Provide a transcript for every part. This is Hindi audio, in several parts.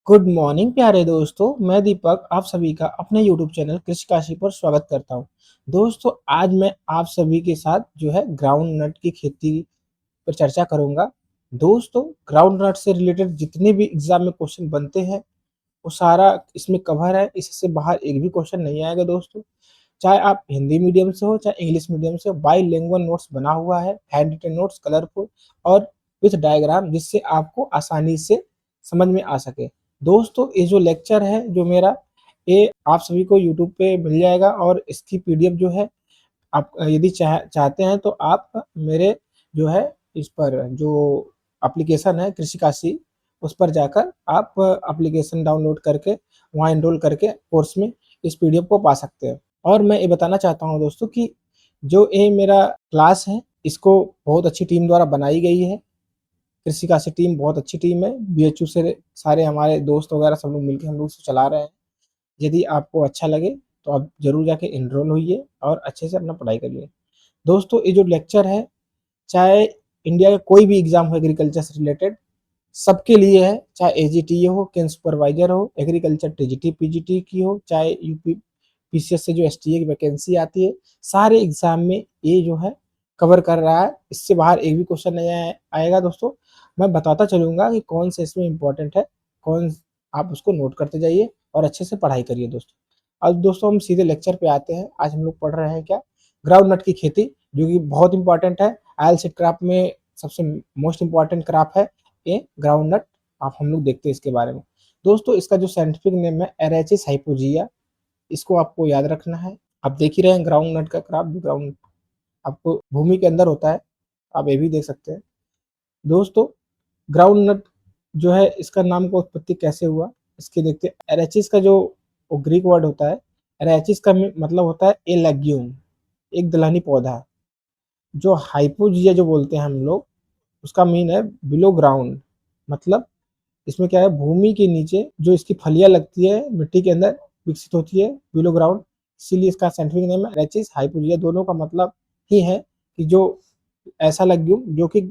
गुड मॉर्निंग प्यारे दोस्तों। मैं दीपक आप सभी का अपने यूट्यूब चैनल कृषि काशी पर स्वागत करता हूं। दोस्तों, आज मैं आप सभी के साथ जो है ग्राउंड नट की खेती पर चर्चा करूंगा। दोस्तों, ग्राउंड नट से रिलेटेड जितने भी एग्जाम में क्वेश्चन बनते हैं वो सारा इसमें कवर है। इससे बाहर एक भी क्वेश्चन नहीं आएगा दोस्तों। चाहे आप हिंदी मीडियम से हो चाहे इंग्लिश मीडियम से हो, बाईलिंगुअल नोट्स बना हुआ है, हैंड रिटन नोट्स कलरफुल और विथ डायग्राम, जिससे आपको आसानी से समझ में आ सके। दोस्तों, ये जो लेक्चर है जो मेरा, ये आप सभी को यूट्यूब पे मिल जाएगा और इसकी पीडीएफ जो है आप यदि चाहते हैं तो आप मेरे जो है इस पर जो एप्लीकेशन है कृषि काशी, उस पर जाकर आप एप्लीकेशन डाउनलोड करके वहाँ एनरोल करके कोर्स में इस पीडीएफ को पा सकते हैं। और मैं ये बताना चाहता हूँ दोस्तों कि जो ये मेरा क्लास है इसको बहुत अच्छी टीम द्वारा बनाई गई है। कृषि काशी टीम बहुत अच्छी टीम है। बीएचयू से सारे हमारे दोस्त वगैरह सब लोग मिलकर हम लोग इसको चला रहे हैं। यदि आपको अच्छा लगे तो आप जरूर जाके एनरोल होइए और अच्छे से अपना पढ़ाई करिए। दोस्तों, ये जो लेक्चर है, चाहे इंडिया का कोई भी एग्जाम हो एग्रीकल्चर से रिलेटेड, सबके लिए है। चाहे एजीटी हो, कैन सुपरवाइजर हो, एग्रीकल्चर टीजीटी पीजीटी की हो, चाहे यूपी पीसीएस से जो एसटीए की वैकेंसी आती है, सारे एग्जाम में ये जो है कवर कर रहा है। इससे बाहर एक भी क्वेश्चन नहीं आएगा दोस्तों। मैं बताता चलूंगा कि कौन से इसमें इंपॉर्टेंट है, कौन, आप उसको नोट करते जाइए और अच्छे से पढ़ाई करिए दोस्तों। अब दोस्तों हम सीधे लेक्चर पे आते हैं। आज हम लोग पढ़ रहे हैं क्या, ग्राउंड नट की खेती, जो कि बहुत इंपॉर्टेंट है। आईएलटीएस क्रॉप में सबसे मोस्ट इंपॉर्टेंट क्रॉप है ये ग्राउंड नट। आप हम लोग देखते हैं इसके बारे में। दोस्तों, इसका जो साइंटिफिक नेम है एरेचिस हाइपोजिया, इसको आपको याद रखना है। आप देख ही रहे हैं ग्राउंड नट का क्रॉप, जो ग्राउंड आपको भूमि के अंदर होता है, आप ये भी देख सकते हैं। दोस्तों, ग्राउंड नट जो है, इसका नाम का उत्पत्ति कैसे हुआ इसके देखते हैं। एरेचिस का जो ग्रीक वर्ड होता है, एरेचिस का मतलब होता है ए लेग्यूम, एक दलहनी पौधा। जो हाइपोजिया जो बोलते हैं हम लोग, उसका मीन है बिलो ग्राउंड। मतलब इसमें क्या है, भूमि के नीचे जो इसकी फलियां लगती है मिट्टी के अंदर विकसित होती है, बिलो ग्राउंड। इसीलिए इसका साइंटिफिक नेम है एरेचिस हाइपोजिया। दोनों का मतलब ही है कि जो ऐसा लग्यूम जो कि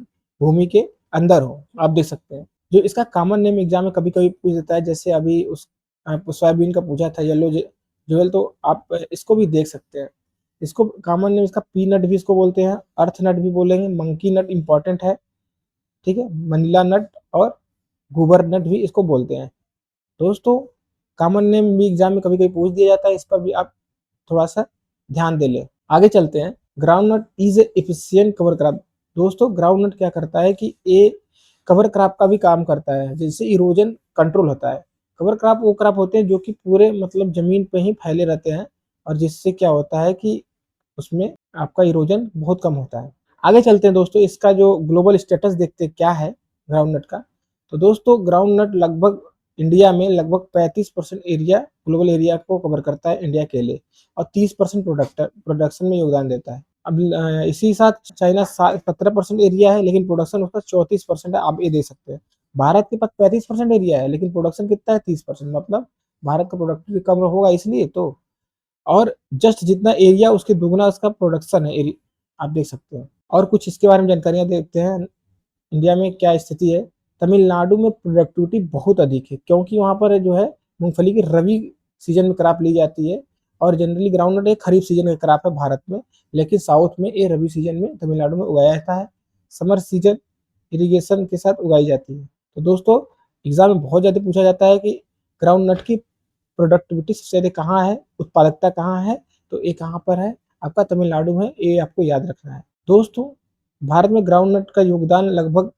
भूमि के अंदर हो। आप देख सकते हैं जो इसका कॉमन नेम एग्जाम में कभी कभी पूछ देता है, जैसे अभी उस सोयाबीन का पूछा था, येलो जोयल, तो आप इसको भी देख सकते हैं। इसको कॉमन नेम इसका पी नट भी इसको बोलते हैं, अर्थ नट भी बोलेंगे, मंकी नट इंपॉर्टेंट है, ठीक है, मनीला नट और गुबर नट भी इसको बोलते हैं। दोस्तों, कॉमन नेम भी एग्जाम में कभी कभी पूछ दिया जाता है, इस पर भी आप थोड़ा सा ध्यान दे ले। आगे चलते हैं। Groundnut is efficient cover crop. दोस्तों, ग्राउंड नट क्या करता है कि ये कवर क्रॉप का भी काम करता है, जिससे इरोजन कंट्रोल होता है। कवर क्रॉप वो क्रॉप होते हैं जो कि पूरे मतलब जमीन पे ही फैले रहते हैं, और जिससे क्या होता है कि उसमें आपका इरोजन बहुत कम होता है। आगे चलते हैं दोस्तों, इसका जो ग्लोबल स्टेटस देखते हैं क्या है ग्राउंड नट का। तो दोस्तों, ग्राउंड नट लगभग इंडिया में लगभग 35% एरिया, ग्लोबल एरिया को कवर करता है इंडिया के लिए, और 30% प्रोडक्शन में योगदान देता है। अब इसी साथ चाइना 17% एरिया है, लेकिन प्रोडक्शन उसका 34% है। आप ये दे सकते हैं। भारत के पास 35% एरिया है, लेकिन प्रोडक्शन कितना है, 30%। मतलब भारत का प्रोडक्टिविटी कम होगा इसलिए तो। और जस्ट जितना एरिया उसके दुगना उसका प्रोडक्शन है, आप देख सकते हैं। और कुछ इसके बारे में जानकारियां देखते हैं। इंडिया में क्या स्थिति है। तमिलनाडु में प्रोडक्टिविटी बहुत अधिक है, क्योंकि वहाँ पर जो है मूंगफली की रबी सीजन में क्रॉप ली जाती है, और जनरली ग्राउंडनट एक खरीफ सीजन का क्रॉप है भारत में, लेकिन साउथ में ये रबी सीजन में तमिलनाडु में उगाया जाता है। समर सीजन इरिगेशन के साथ उगाई जाती है। तो दोस्तों, एग्जाम में बहुत ज़्यादा पूछा जाता है कि ग्राउंड नट की प्रोडक्टिविटी सबसे ज़्यादा कहाँ है, उत्पादकता कहाँ है, तो ये कहाँ पर है, आपका तमिलनाडु में। ये आपको याद रखना है। दोस्तों, भारत में ग्राउंड नट का योगदान लगभग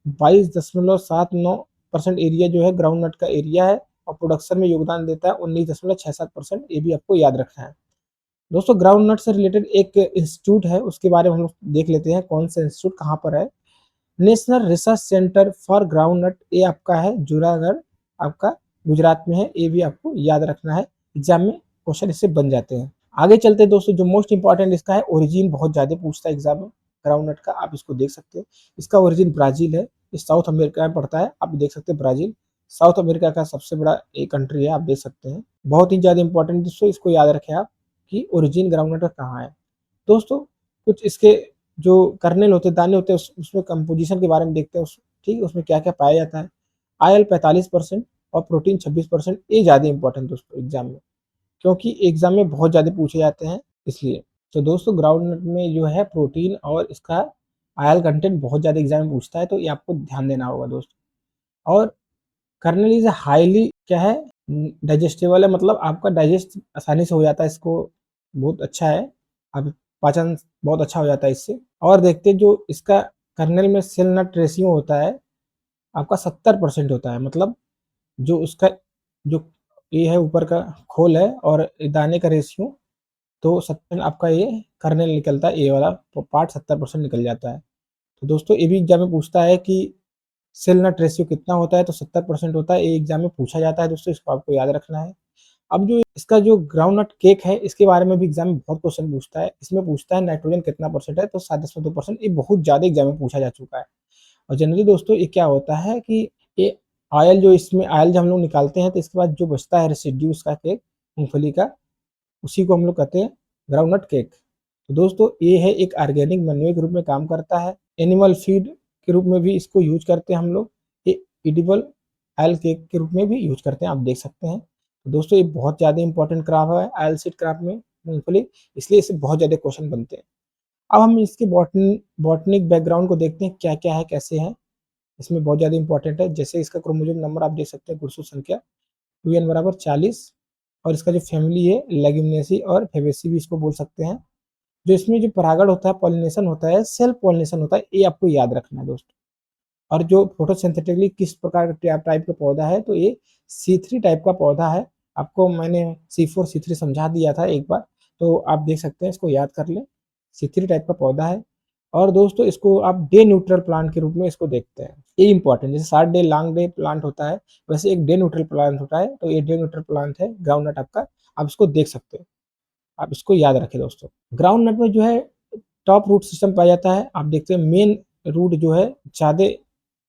22.79% एरिया जो है ग्राउंड नट का एरिया है, और प्रोडक्शन में योगदान देता है 19.67%। ये भी आपको याद रखना है। दोस्तों, ग्राउंड नट से रिलेटेड एक इंस्टीट्यूट है, उसके बारे में हम लोग देख लेते हैं कौन सा इंस्टीट्यूट कहाँ पर है। National research centre for groundnut, ये आपका है जूनागढ़, आपका गुजरात में है। ये भी आपको याद रखना है, एग्जाम में क्वेश्चन इससे बन जाते हैं। आगे चलते हैं दोस्तों, जो मोस्ट इंपॉर्टेंट इसका है ओरिजिन, बहुत ज्यादा पूछता है एग्जाम में ग्राउंड नट का। आप इसको देख सकते हैं। इसका ओरिजिन ब्राजील है, इस साउथ अमेरिका में पड़ता है। आप देख सकते हैं ब्राजील साउथ अमेरिका का सबसे बड़ा एक कंट्री है, आप देख सकते हैं। बहुत ही ज्यादा इंपॉर्टेंट दोस्तों, इसको याद रखें आप कि ओरिजिन ग्राउंड नट का कहाँ है। दोस्तों, कुछ इसके जो कर्नेल होते हैं, दाने होते हैं, उसमें कंपोजिशन के बारे में देखते हैं। ठीक है, उसमें क्या क्या पाया जाता है। आयल 45%, और प्रोटीन 26%। ये ज़्यादा इंपॉर्टेंट दोस्तों एग्जाम में, क्योंकि एग्जाम में बहुत ज़्यादा पूछे जाते हैं इसलिए। तो दोस्तों ग्राउंड नट में जो है प्रोटीन और इसका आयल कंटेंट बहुत ज़्यादा एग्जाम में पूछता है, तो ये आपको ध्यान देना होगा दोस्तों। और कर्नल इज हाईली क्या है, डाइजेस्टेबल है, मतलब आपका डाइजेस्ट आसानी से हो जाता है, इसको बहुत अच्छा है, आप पाचन बहुत अच्छा हो जाता है इससे। और देखते हैं जो इसका कर्नल में सेल नट रेशियो होता है आपका 70% होता है, मतलब जो उसका जो ये है ऊपर का खोल है और दाने का रेशियो, तो 70 आपका ये कर्नल निकलता है, ये वाला पार्ट 70% निकल जाता है। तो दोस्तों ये भी एग्जाम में पूछता है कि सेल नट रेशियो कितना होता है, तो 70% होता है, ये एग्जाम में पूछा जाता है दोस्तों, इसको आपको याद रखना है। अब जो इसका जो ग्राउंड नट केक है, इसके बारे में भी एग्जाम में बहुत क्वेश्चन पूछता है। इसमें पूछता है नाइट्रोजन कितना परसेंट है, तो 7.2%। ये बहुत ज्यादा एग्जाम में पूछा जा चुका है। और जनरली दोस्तों ये क्या होता है कि ये ऑयल, जो इसमें ऑयल जब हम लोग निकालते हैं तो इसके बाद जो बचता है रेसिड्यू उसका केक, मूंगफली का, उसी को हम लोग कहते हैं ग्राउंड नट केक। तो दोस्तों ये है एक ऑर्गेनिक मनूए के रूप में काम करता है, एनिमल फीड के रूप में भी इसको यूज करते हैं हम लोग, ये एडिबल ऑयल केक के रूप में भी यूज करते हैं, आप देख सकते हैं। तो दोस्तों ये बहुत ज़्यादा इंपॉर्टेंट क्रॉप है ऑयल सीड क्रॉप में मूंगफली, इसलिए इससे बहुत ज़्यादा क्वेश्चन बनते हैं। अब हम इसके बॉटनिक बैकग्राउंड को देखते हैं, क्या क्या है कैसे है, इसमें बहुत ज़्यादा इंपॉर्टेंट है। जैसे इसका क्रोमोसोम नंबर आप देख सकते हैं, गुणसूत्र संख्या 2n बराबर 40, और इसका जो फैमिली है लेग्यूमिनेसी और फेबेसी भी इसको बोल सकते हैं। जो इसमें जो परागण होता है, पॉलिनेशन होता है, सेल्फ पॉलिनेशन होता है, ये आपको याद रखना है दोस्तों। और जो फोटोसिंथेटिकली किस प्रकार का टाइप का पौधा है, तो ये C3 टाइप का पौधा है। आपको मैंने C4 C3 समझा दिया था एक बार, तो आप देख सकते हैं, इसको याद कर लें, C3 टाइप का पौधा है। और दोस्तों इसको आप डे न्यूट्रल प्लांट के रूप में इसको देखते हैं, ये इंपॉर्टेंट, जैसे 60 डे लॉन्ग डे प्लांट होता है, वैसे एक डे न्यूट्रल प्लांट होता है, तो ये डे न्यूट्रल प्लांट है ग्राउंड नट आपका, आप इसको देख सकते हैं, आप इसको याद रखें दोस्तों। ग्राउंड नट में जो है टॉप रूट सिस्टम पाया जाता है, आप देखते हैं मेन रूट जो है ज़्यादा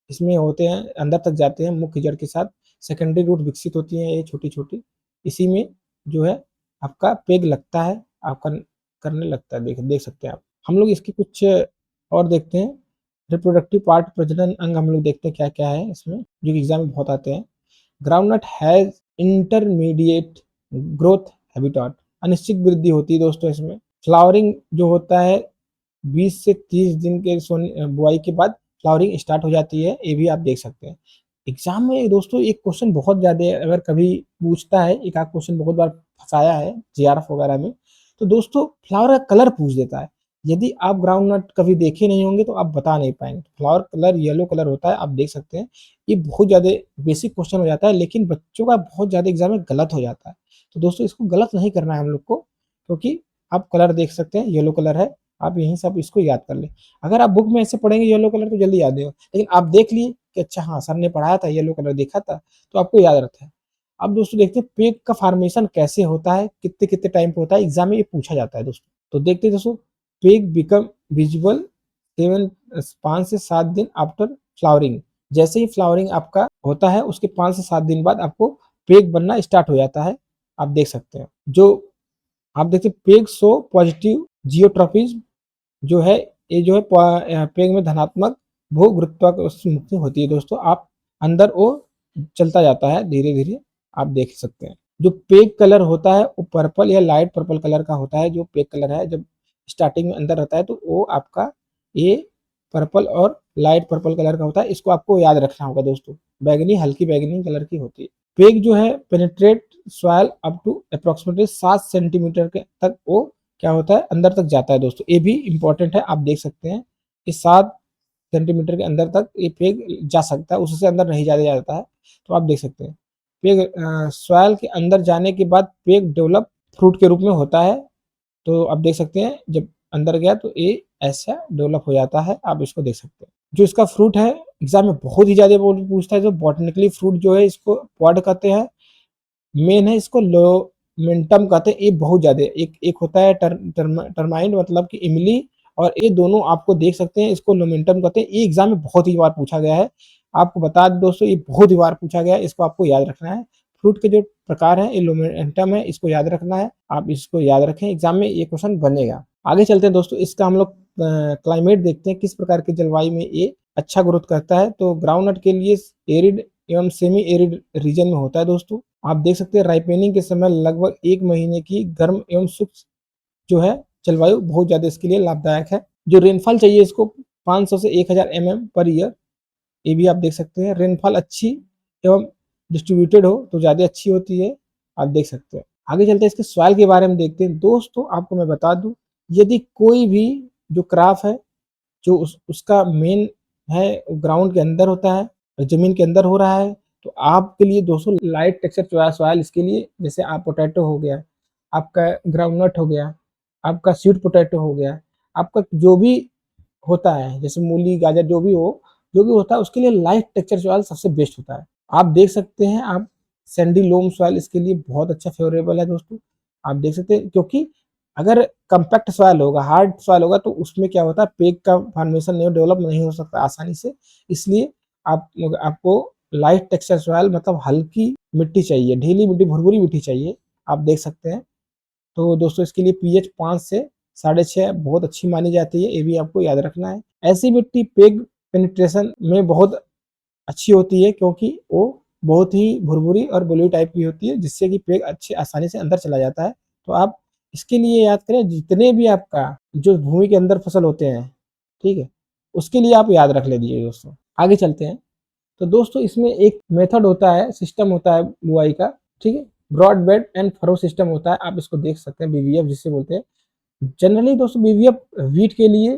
इसमें होते हैं, अंदर तक जाते हैं मुख्य जड़ के साथ, सेकेंडरी रूट विकसित होती हैं ये छोटी छोटी, इसी में जो है आपका पेग लगता है, आपका करने लगता है, देख देख सकते हैं आप। हम लोग इसके कुछ और देखते हैं, रिप्रोडक्टिव पार्ट, प्रजनन अंग हम लोग देखते हैं क्या क्या है इसमें, जो एग्जाम में बहुत आते हैं। Groundnut has intermediate growth habitat, अनिश्चित वृद्धि होती है दोस्तों इसमें। फ्लावरिंग जो होता है 20 से 30 दिन के बुआई के बाद फ्लावरिंग स्टार्ट हो जाती है, ये भी आप देख सकते हैं। एग्जाम में दोस्तों एक क्वेश्चन बहुत ज़्यादा अगर कभी पूछता है, एक आध क्वेश्चन बहुत बार फंसाया है जीआरएफ वगैरह में, तो दोस्तों फ्लावर का कलर पूछ देता है। यदि आप ग्राउंड नट कभी देखे नहीं होंगे तो आप बता नहीं पाएंगे। फ्लावर कलर येलो कलर होता है, आप देख सकते हैं। ये बहुत ज़्यादा बेसिक क्वेश्चन हो जाता है, लेकिन बच्चों का बहुत ज़्यादा एग्जाम में गलत हो जाता है। तो दोस्तों इसको गलत नहीं करना है हम लोग को, क्योंकि आप कलर देख सकते हैं येलो कलर है, आप यहीं सब इसको याद कर लें। अगर आप बुक में ऐसे पढ़ेंगे येलो कलर तो जल्दी याद नहीं होगा, लेकिन आप देख लिए कि अच्छा हाँ सर ने पढ़ाया था, येलो कलर देखा था, तो आपको याद रहता है। अब दोस्तों देखते हैं पेग का फॉर्मेशन कैसे होता है, कितने कितने टाइम पे होता है, एग्जाम में ये पूछा जाता है दोस्तों। तो देखते हैं दोस्तों, पेग बिकम विजिबल 5 से 7 दिन आफ्टर फ्लावरिंग। जैसे ही फ्लावरिंग आपका होता है उसके 5 से 7 दिन बाद आपको पेग बनना स्टार्ट हो जाता है, आप देख सकते हैं। जो आप देखते हैं पेग शो पॉजिटिव जियोट्रॉपिज्म, जो है ये जो है पेग में धनात्मक भू गुरुत्वाकर्षण होती है दोस्तों, आप अंदर वो चलता जाता है धीरे धीरे, आप देख सकते हैं। जो पेग कलर होता है वो पर्पल या लाइट पर्पल कलर का होता है, जो पेग कलर है जब स्टार्टिंग में अंदर रहता है तो वो आपका ये पर्पल और लाइट पर्पल कलर का होता है, इसको आपको याद रखना होगा दोस्तों। बैगनी, हल्की बैगनी कलर की होती है। पेग जो है penetrate soil up to approximately 7 centimetre के तक वो क्या होता है अंदर तक जाता है दोस्तों, ये भी इंपॉर्टेंट है, आप देख सकते हैं कि 7 सेंटीमीटर के अंदर तक ये पेग जा सकता है, उससे अंदर नहीं जाया जाता है, तो आप देख सकते हैं। पेग सॉइल के अंदर जाने के बाद पेग डेवलप फ्रूट के रूप में होता है, तो आप देख सकते हैं जब अंदर गया तो ये ऐसा डेवलप हो जाता है, आप इसको देख सकते हैं। जो इसका फ्रूट है एग्जाम में बहुत ही ज्यादा पूछता है, जो बॉटनिकली फ्रूट जो है इसको पॉड कहते हैं, मेन है इसको लोमेंटम कहते हैं। ये बहुत ज्यादा एक एक होता है टर्माइंड मतलब कि इमली, और ये दोनों आपको देख सकते हैं, इसको लोमेंटम कहते हैं। ये एग्जाम में बहुत ही बार पूछा गया है, आपको बता दें दोस्तों, ये बहुत ही बार पूछा गया है, इसको आपको याद रखना है। फ्रूट के जो प्रकार है ये लोमेंटम है, इसको याद रखना है, आप इसको याद रखें, एग्जाम में ये क्वेश्चन बनेगा। आगे चलते हैं दोस्तों, इसका हम लोग क्लाइमेट देखते हैं, किस प्रकार की जलवायु में ये अच्छा ग्रोथ करता है। तो ग्राउंडनट के लिए एरिड एवं सेमी एरिड रीजन में होता है दोस्तों। आप देख सकते हैं राइपेनिंग के समय लगभग 1 महीने की गर्म एवं शुष्क जो है जलवायु बहुत ज़्यादा इसके लिए लाभदायक है। जो रेनफॉल चाहिए इसको 500 से 1000 mm पर ईयर, ये भी आप देख सकते हैं। रेनफॉल अच्छी एवं डिस्ट्रीब्यूटेड हो तो ज़्यादा अच्छी होती है, आप देख सकते हैं। आगे चलते हैं इसके सॉइल के बारे में देखते हैं। दोस्तों आपको मैं बता दूँ, यदि कोई भी जो क्रॉप है जो उसका मेन है ग्राउंड के अंदर होता है, ज़मीन के अंदर हो रहा है, तो आपके लिए दोस्तों लाइट टेक्सचर सॉइल इसके लिए, जैसे आप पोटैटो हो गया, आपका ग्राउंडनट हो गया, आपका स्वीट पोटैटो हो गया, आपका जो भी होता है जैसे मूली, गाजर जो भी होता है उसके लिए लाइट टेक्सचर सॉइल सबसे बेस्ट होता है। आप देख सकते हैं आप सैंडी लोम सॉइल इसके लिए बहुत अच्छा फेवरेबल है दोस्तों। आप देख सकते हैं क्योंकि अगर कॉम्पैक्ट सॉइल होगा, हार्ड सॉइल होगा तो उसमें क्या होता है पेग का फॉर्मेशन नहीं डेवलप नहीं हो सकता आसानी से। इसलिए आपको लाइट टेक्सचर सॉइल मतलब हल्की मिट्टी चाहिए, ढीली मिट्टी, भुरभुरी मिट्टी चाहिए। आप देख सकते हैं। तो दोस्तों इसके लिए पीएच 5 से 6.5 बहुत अच्छी मानी जाती है, ये भी आपको याद रखना है। ऐसी मिट्टी पेग पेनिट्रेशन में बहुत अच्छी होती है क्योंकि वो बहुत ही भुरभुरी और बलुई टाइप की होती है जिससे कि पेग अच्छे आसानी से अंदर चला जाता है। तो आप इसके लिए याद करें जितने भी आपका जो भूमि के अंदर फसल होते हैं, ठीक है? उसके लिए आप याद रख लीजिए दोस्तों। आगे चलते हैं। तो दोस्तों इसमें एक मेथड होता है, सिस्टम होता है बुआई का, ठीक है? Broad bed and furrow system होता है, आप इसको देख सकते हैं, बीवीएफ जिसे बोलते हैं। जनरली दोस्तों बीवीएफ व्हीट के लिए,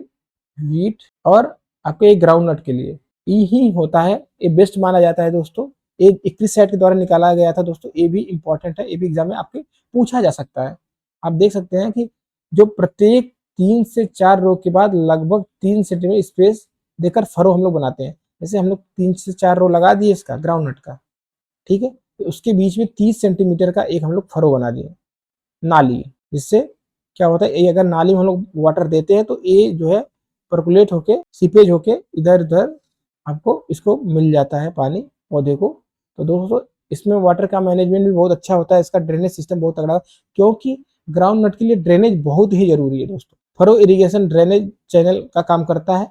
व्हीट और आपके ग्राउंड नट के लिए ही होता है, ये बेस्ट माना जाता है दोस्तों। ये 21 सेट के द्वारा निकाला गया था दोस्तों, ये भी इंपॉर्टेंट है, ये भी एग्जाम में आपके पूछा जा सकता है। आप देख सकते हैं कि जो प्रत्येक 3 से 4 रो के बाद लगभग 3 सेंटीमीटर स्पेस देकर फरो हम लोग बनाते हैं। जैसे हम लोग 3 से 4 रो लगा दिए इसका ग्राउंड नट का, ठीक है? तो उसके बीच में 30 सेंटीमीटर का एक हम लोग फरो बना दिए, नाली, जिससे क्या होता है ये अगर नाली में हम लोग वाटर देते हैं तो ये जो है परकुलेट होके सीपेज होके इधर उधर आपको इसको मिल जाता है पानी पौधे को। तो दोस्तों इसमें वाटर का मैनेजमेंट भी बहुत अच्छा होता है, इसका ड्रेनेज सिस्टम बहुत तगड़ा, क्योंकि ग्राउंड नट के लिए ड्रेनेज बहुत ही जरूरी है दोस्तों। फरो इरिगेशन ड्रेनेज चैनल का काम करता है।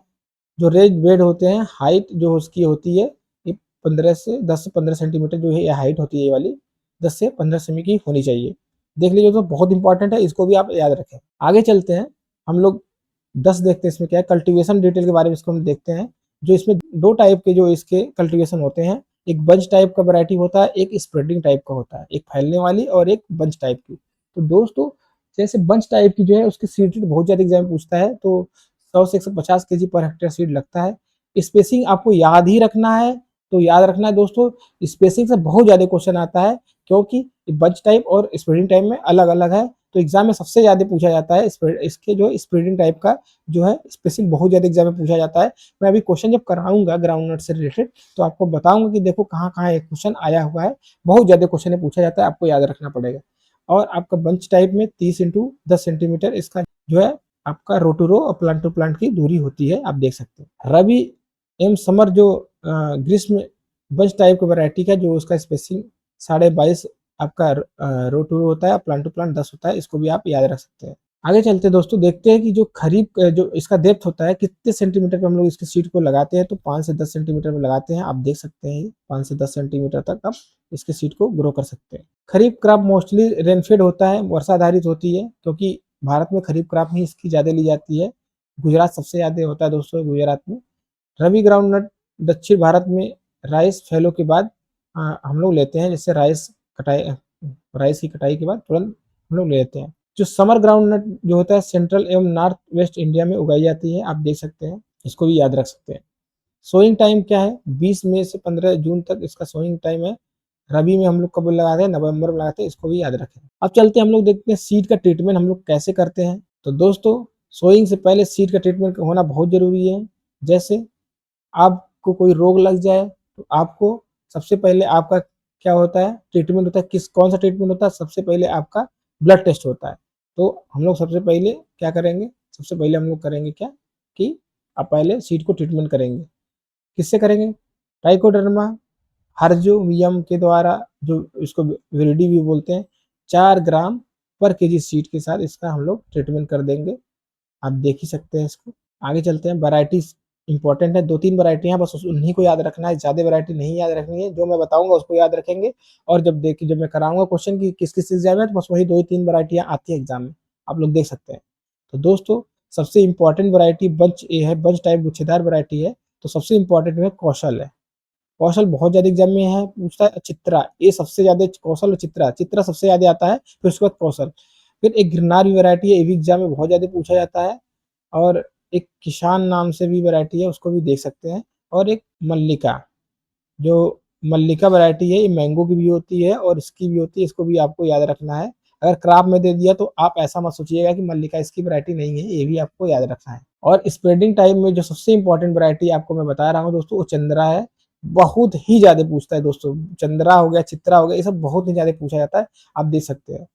जो रेज बेड होते हैं, हाइट जो उसकी होती है ये 10 से 15 सेंटीमीटर जो है ये हाइट होती है, ये वाली 10 से 15 सेमी की होनी चाहिए। देख लीजिए तो बहुत इंपॉर्टेंट है, इसको भी आप याद रखें। आगे चलते हैं, हम लोग 10 देखते हैं इसमें क्या है, कल्टीवेशन डिटेल के बारे में इसको हम देखते हैं। जो इसमें 2 टाइप के जो इसके कल्टीवेशन होते हैं, एक बंच टाइप का वैरायटी होता है, एक स्प्रेडिंग टाइप का होता है, एक फैलने वाली और एक बंच टाइप की। तो दोस्तों जैसे बंच टाइप की जो है उसकी सीड बहुत ज्यादा एग्जाम पूछता है, तो 100 से 150 केजी पर हेक्टेयर सीड लगता है। स्पेसिंग आपको याद ही रखना है, तो याद रखना है दोस्तों, स्पेसिंग से बहुत ज्यादा क्वेश्चन आता है क्योंकि बंच टाइप और स्प्रेडिंग टाइप में अलग अलग है। तो एग्जाम में सबसे ज्यादा पूछा जाता है इसके जो स्प्रेडिंग टाइप का जो है स्पेसिंग बहुत ज्यादा एग्जाम में पूछा जाता है। मैं अभी क्वेश्चन जब कराऊंगा ग्राउंड नट से रिलेटेड तो आपको बताऊंगा कि देखो कहाँ कहाँ एक क्वेश्चन आया हुआ है, बहुत ज्यादा क्वेश्चन पूछा जाता है, आपको याद रखना पड़ेगा। और आपका बंच टाइप में 30 × 10 सेंटीमीटर इसका जो है आपका रो टू रो और प्लांट टू प्लांट की दूरी होती है, आप देख सकते हैं। रबी एवं समर जो ग्रीष्म बंच टाइप की वैरायटी का जो उसका स्पेसिंग 22.5 आपका रो टू रो होता है, प्लांट टू प्लांट 10 होता है, इसको भी आप याद रख सकते हैं। आगे चलते हैं दोस्तों, देखते हैं कि जो खरीफ जो इसका डेप्थ होता है कितने सेंटीमीटर पे हम लोग इसकी सीड को लगाते हैं, तो 5 से 10 सेंटीमीटर में लगाते हैं। आप देख सकते हैं 5 से 10 सेंटीमीटर तक आप इसके सीड को ग्रो कर सकते हैं। खरीफ क्रॉप मोस्टली रेनफेड होता है, वर्षा आधारित होती है, क्योंकि भारत में खरीफ क्रॉप ही इसकी ज्यादा ली जाती है। गुजरात सबसे ज्यादा होता है दोस्तों, गुजरात में। रबी ग्राउंड नट दक्षिण भारत में राइस फैलो के बाद हम लोग लेते हैं, जैसे राइस की कटाई के बाद तुरंत हम लोग लेते हैं। जो समर ग्राउंड नट जो होता है सेंट्रल एवं नॉर्थ वेस्ट इंडिया में उगाई जाती है, आप देख सकते हैं, इसको भी याद रख सकते हैं। सोइंग टाइम क्या है, 20 मई से 15 जून तक इसका सोइंग टाइम है। रबी में हम लोग कब लगाते हैं, नवंबर में लगाते हैं, इसको भी याद रखें। अब चलते हैं हम लोग देखते हैं सीड का ट्रीटमेंट हम लोग कैसे करते हैं। तो दोस्तों सोइंग से पहले सीड का ट्रीटमेंट होना बहुत जरूरी है। जैसे आपको कोई रोग लग जाए तो आपको सबसे पहले आपका क्या होता है, ट्रीटमेंट होता है, कौन सा ट्रीटमेंट होता है, सबसे पहले आपका ब्लड टेस्ट होता है। तो हम लोग सबसे पहले क्या करेंगे, सबसे पहले हम लोग करेंगे क्या कि आप पहले सीड को ट्रीटमेंट करेंगे। किससे करेंगे, ट्राइकोडर्मा हर्जुवियम के द्वारा, जो इसको विरिडी भी बोलते हैं। 4 ग्राम पर केजी सीड के साथ इसका हम लोग ट्रीटमेंट कर देंगे, आप देख ही सकते हैं इसको। आगे चलते हैं, वैरायटीज इंपॉर्टेंट है, 2-3 वैरायटियाँ बस उन्हीं को याद रखना है, ज़्यादा वैरायटी नहीं याद रखनी है, जो मैं बताऊँगा उसको याद रखेंगे और जब मैं कराऊँगा क्वेश्चन कि किस-किस एग्ज़ाम में, तो बस वही 2-3 वैरायटियाँ आती हैं एग्ज़ाम में, आप लोग देख सकते हैं। तो दोस्तों सबसे इम्पोर्टेंट वैरायटी बंच ये है, बंच टाइप गुच्छेदार वैरायटी है, तो सबसे इम्पोर्टेंट में कौशल है। कौशल बहुत ज़्यादा एग्ज़ाम में है, पूछता है चित्रा, ये सबसे ज़्यादा कौशल और चित्रा, चित्रा सबसे ज़्यादा आता है, फिर उसके बाद कौशल। फिर एक गिरनार भी वैरायटी है, ये भी एग्ज़ाम में बहुत ज़्यादा पूछा जाता है और एक किसान नाम से भी वैरायटी है, उसको भी देख सकते हैं और एक मल्लिका, जो मल्लिका वैरायटी है, ये मैंगो की भी होती है और इसकी भी होती है, इसको भी आपको याद रखना है। अगर क्राप में दे दिया तो आप ऐसा मत सोचिएगा कि मल्लिका इसकी वैरायटी नहीं है, ये भी आपको याद रखना है। और स्प्रेडिंग टाइम में जो सबसे इम्पोर्टेंट वैरायटी आपको मैं बता रहा हूँ दोस्तों, वो चंद्रा है। बहुत ही ज़्यादा पूछता है दोस्तों, चंद्रा हो गया, चित्रा हो गया, ये सब बहुत ही ज़्यादा पूछा जाता है, आप देख सकते हैं।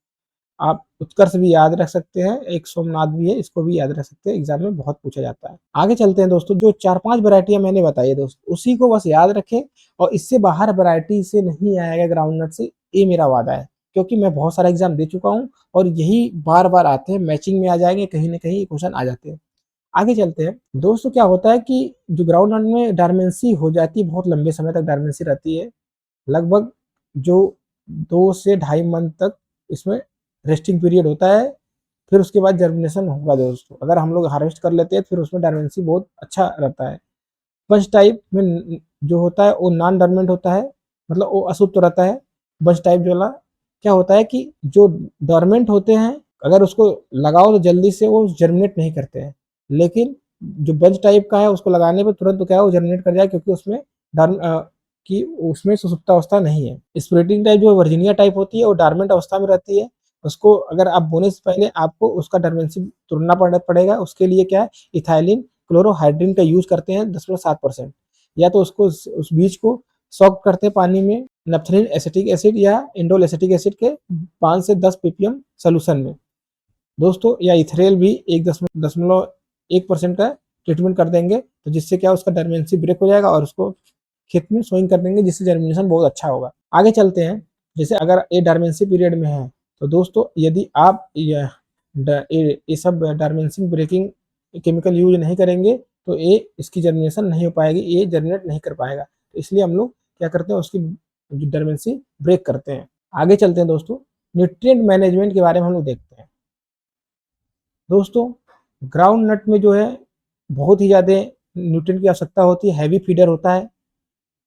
आप उत्कर्ष भी याद रख सकते हैं, एक सोमनाथ भी है, इसको भी याद रख सकते हैं, एग्जाम में बहुत पूछा जाता है। आगे चलते हैं दोस्तों, जो 4-5 वैरायटियाँ मैंने बताई है दोस्तों, उसी को बस याद रखें और इससे बाहर वैरायटी से नहीं आएगा ग्राउंडनट से, ये मेरा वादा है। क्योंकि मैं बहुत सारा एग्जाम दे चुका हूँ और यही बार-बार आते हैं, मैचिंग में आ जाएँगे, कहीं न कहीं क्वेश्चन आ जाते हैं। आगे चलते हैं। दोस्तों क्या होता है कि जो ग्राउंडनट में डोर्मेंसी हो जाती है, बहुत लंबे समय तक डोर्मेंसी रहती है, लगभग जो 2 से ढाई मंथ तक इसमें रेस्टिंग पीरियड होता है, फिर उसके बाद जर्मिनेशन होगा दोस्तों। अगर हम लोग हार्वेस्ट कर लेते हैं फिर उसमें डोर्मेंसी बहुत अच्छा रहता है। बंच टाइप में जो होता है वो नॉन डोर्मेंट होता है, मतलब वो अशुद्ध तो रहता है। बंच टाइप जो वाला क्या होता है कि जो डोर्मेंट होते हैं, अगर उसको लगाओ तो जल्दी से वो जर्मिनेट नहीं करते हैं, लेकिन जो बंच टाइप का है उसको लगाने पे तुरंत तो क्या है वो जर्मिनेट कर जाए, क्योंकि उसमें कि उसमें सुसुप्तावस्था नहीं है। स्प्रेडिंग टाइप जो वर्जीनिया टाइप होती है वो डोर्मेंट अवस्था में रहती है, उसको अगर आप बोने से पहले आपको उसका डोर्मेंसी तोड़ना पड़ेगा। उसके लिए क्या है, इथाइलिन क्लोरोहाइड्रिन का यूज करते हैं 10.7%, या तो उसको उस बीज को सॉक करते हैं पानी में नैप्थेलिन एसिटिक एसिड या इंडोल एसिटिक एसिड के 5 से 10 ppm सोल्यूशन में दोस्तों, या इथरेल भी 1.1% का ट्रीटमेंट कर देंगे, तो जिससे क्या उसका डोर्मेंसी ब्रेक हो जाएगा और उसको खेत में सोइंग कर देंगे, जिससे जर्मिनेशन बहुत अच्छा होगा। आगे चलते हैं, जैसे अगर ये डोर्मेंसी पीरियड में है तो दोस्तों यदि आप ये सब डोर्मेंसी ब्रेकिंग केमिकल यूज नहीं करेंगे तो ये इसकी जर्मिनेशन नहीं हो पाएगी, ये जर्मिनेट नहीं कर पाएगा। तो इसलिए हम लोग क्या करते हैं, उसकी डोर्मेंसी ब्रेक करते हैं। आगे चलते हैं दोस्तों, न्यूट्रिएंट मैनेजमेंट के बारे में हम लोग देखते हैं। दोस्तों ग्राउंड नट में जो है बहुत ही ज़्यादा न्यूट्रिएंट की आवश्यकता होती है, हैवी फीडर होता है।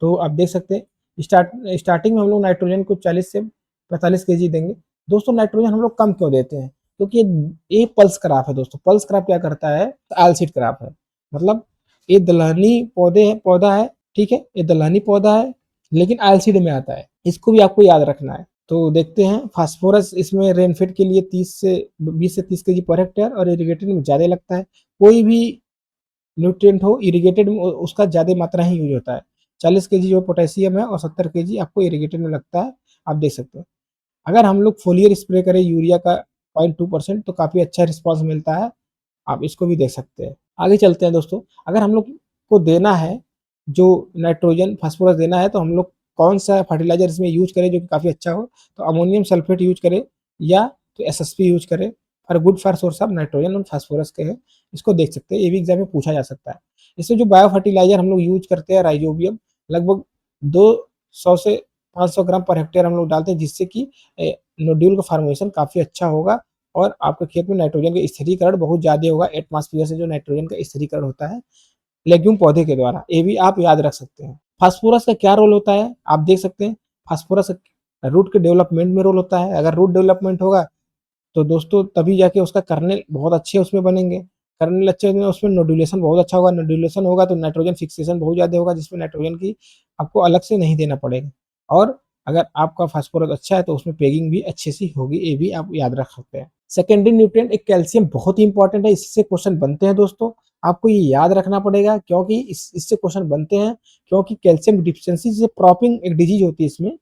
तो आप देख सकते हैं स्टार्टिंग में हम लोग नाइट्रोजन को 40 से 45 केजी देंगे। दोस्तों नाइट्रोजन हम लोग कम क्यों देते हैं, क्योंकि ये पल्स क्रॉप है दोस्तों। पल्स क्रॉप क्या करता है, ऑयल सीड क्रॉप है, मतलब ये दलहनी पौधा है, ठीक है, ये दलहनी पौधा है लेकिन ऑयल सीड में आता है, इसको भी आपको याद रखना है। तो देखते हैं, फास्फोरस इसमें रेनफेड के लिए 20 से 30 केजी पर हेक्टेयर और इरिगेटेड में ज़्यादा लगता है। कोई भी न्यूट्रिएंट हो इरिगेटेड में उसका ज़्यादा मात्रा ही यूज होता है। 40 केजी जो पोटेशियम है और 70 केजी आपको इरिगेटेड में लगता है, आप देख सकते हैं। अगर हम लोग फोलियर स्प्रे करें यूरिया का 0.2% तो काफ़ी अच्छा रिस्पॉन्स मिलता है, आप इसको भी देख सकते हैं। आगे चलते हैं दोस्तों, अगर हम लोग को देना है जो नाइट्रोजन फास्फोरस देना है तो हम लोग कौन सा फर्टिलाइजर इसमें यूज करें जो कि काफ़ी अच्छा हो, तो अमोनियम सल्फेट यूज करें या तो एसएसपी यूज करें, और good for source of nitrogen और फास्फोरस के हैं, इसको देख सकते हैं, ये भी एग्जाम में पूछा जा सकता है। इससे जो बायो फर्टिलाइजर हम लोग यूज करते हैं राइजोबियम, लगभग 200 से 500 ग्राम पर हेक्टेयर हम लोग डालते हैं, जिससे कि नोड्यूल का फॉर्मेशन काफ़ी अच्छा होगा और आपके खेत में नाइट्रोजन का स्थिरीकरण बहुत ज़्यादा होगा। एटमॉस्फेयर से जो नाइट्रोजन का स्थिरीकरण होता है लेग्यूम पौधे के द्वारा, ये भी आप याद रख सकते हैं। फास्फोरस का क्या रोल होता है, आप देख सकते हैं, फास्फोरस रूट के डेवलपमेंट में रोल होता है। अगर रूट डेवलपमेंट होगा तो दोस्तों तभी जाके उसका कर्नेल बहुत अच्छे उसमें बनेंगे। कर्नेल अच्छे में उसमें नोड्यूलेशन बहुत अच्छा होगा, नोड्यूलेशन होगा तो नाइट्रोजन फिक्सेशन बहुत ज़्यादा होगा, जिसमें नाइट्रोजन की आपको अलग से नहीं देना पड़ेगा। और अगर आपका फास्फोरस अच्छा है तो उसमें पेगिंग भी अच्छी सी होगी, ये भी आप याद रख सकते हैं। सेकेंडरी न्यूट्रिएंट एक कैल्शियम बहुत ही इंपॉर्टेंट है, इससे क्वेश्चन बनते हैं दोस्तों, आपको ये याद रखना पड़ेगा, क्योंकि इससे क्वेश्चन बनते हैं। क्योंकि कैल्शियम डिफिशिएंसी से प्रॉपिंग एक डिजीज होती है, इसमें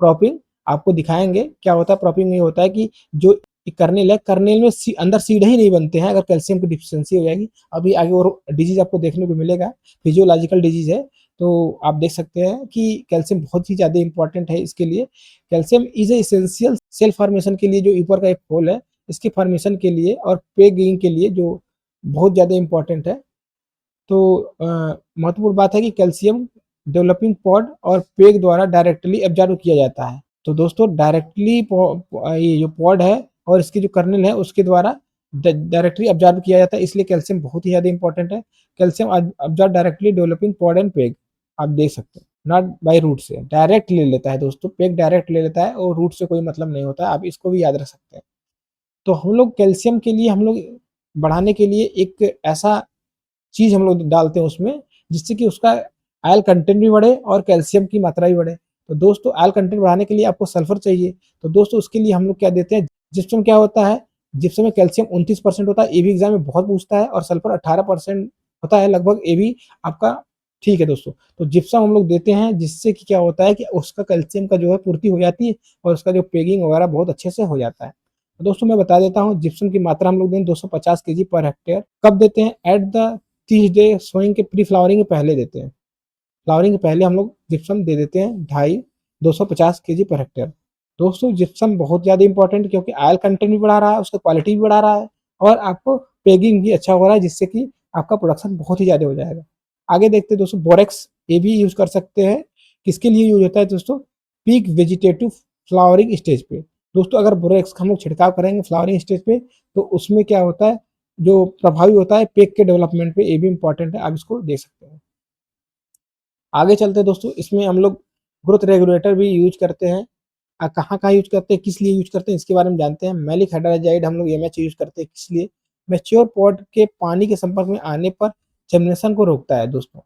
प्रॉपिंग आपको दिखाएंगे क्या होता है। प्रॉपिंग में होता है कि जो कर्नेल है, कर्नेल में अंदर सीड ही नहीं बनते हैं अगर कैल्शियम की डिफिशियंसी हो जाएगी। अभी आगे और डिजीज आपको देखने को मिलेगा, फिजियोलॉजिकल डिजीज है, तो आप देख सकते हैं कि कैल्शियम बहुत ही ज़्यादा इंपॉर्टेंट है इसके लिए। Calcium is a essential cell formation के लिए, जो ऊपर का एक होल है इसके फॉर्मेशन के लिए और पेगिंग के लिए जो बहुत ज़्यादा इंपॉर्टेंट है। तो महत्वपूर्ण बात है कि कैल्शियम डेवलपिंग पॉड और पेग द्वारा डायरेक्टली एब्जॉर्ब किया जाता है। तो दोस्तों डायरेक्टली ये जो पॉड है और इसकी जो कर्नेल है उसके द्वारा डायरेक्टली एब्जॉर्ब किया जाता है, इसलिए कैल्शियम बहुत ही ज़्यादा इंपॉर्टेंट है। Calcium absorb directly developing pod and peg, आप देख सकते हैं, नॉट बाय रूट से, डायरेक्ट ले लेता है दोस्तों, पेग डायरेक्ट ले लेता है और रूट से कोई मतलब नहीं होता है, आप इसको भी याद रख सकते हैं। तो हम लोग कैल्शियम के लिए हम लोग बढ़ाने के लिए एक ऐसा चीज़ हम लोग डालते हैं उसमें, जिससे कि उसका आयल कंटेंट भी बढ़े और कैल्शियम की मात्रा भी बढ़े। तो दोस्तों आयल कंटेंट बढ़ाने के लिए आपको सल्फर चाहिए, तो दोस्तों उसके लिए हम लोग क्या देते हैं, जिप्सम क्या होता है, जिप्सम में कैल्शियम 29% होता है, ये भी एग्जाम में बहुत पूछता है, और सल्फर 18% होता है लगभग, ये भी आपका ठीक है दोस्तों। तो जिप्सम हम लोग देते हैं, जिससे कि क्या होता है कि उसका कैल्शियम का जो है पूर्ति हो जाती है और उसका जो पेगिंग वगैरह बहुत अच्छे से हो जाता है। तो दोस्तों मैं बता देता हूँ, जिप्सम की मात्रा हम लोग दें 250 केजी पर हेक्टेयर। कब देते हैं, एट द 30 डे सोइंग के प्री फ्लावरिंग के पहले देते हैं। फ्लावरिंग के पहले हम लोग जिप्सम दे देते हैं 250 केजी पर हेक्टेयर। दोस्तों जिप्सम बहुत ज़्यादा इंपॉर्टेंट, क्योंकि आयल कंटेंट भी बढ़ा रहा है, उसका क्वालिटी भी बढ़ा रहा है और आपको पेगिंग भी अच्छा हो रहा है, जिससे कि आपका प्रोडक्शन बहुत ही ज़्यादा हो जाएगा। आगे देखते हैं दोस्तों, बोरेक्स ये भी यूज़ कर सकते हैं। किसके लिए यूज होता है दोस्तों, पीक वेजिटेटिव फ्लावरिंग स्टेज पे। दोस्तों अगर बोरेक्स का हम लोग छिड़काव करेंगे फ्लावरिंग स्टेज पे, तो उसमें क्या होता है, जो प्रभावी होता है पेक के डेवलपमेंट पे, ये भी इंपॉर्टेंट है, आप इसको देख सकते हैं। आगे चलते हैं दोस्तों, इसमें हम लोग ग्रोथ रेगुलेटर भी यूज करते हैं। कहाँ कहाँ यूज करते हैं, किस लिए यूज करते हैं, इसके बारे में जानते हैं। मैलिक हाइड्रोजाइड हम लोग एमएच यूज करते हैं, किस लिए, मैच्योर पॉड के पानी के संपर्क में आने पर जर्मिनेशन को रोकता है दोस्तों।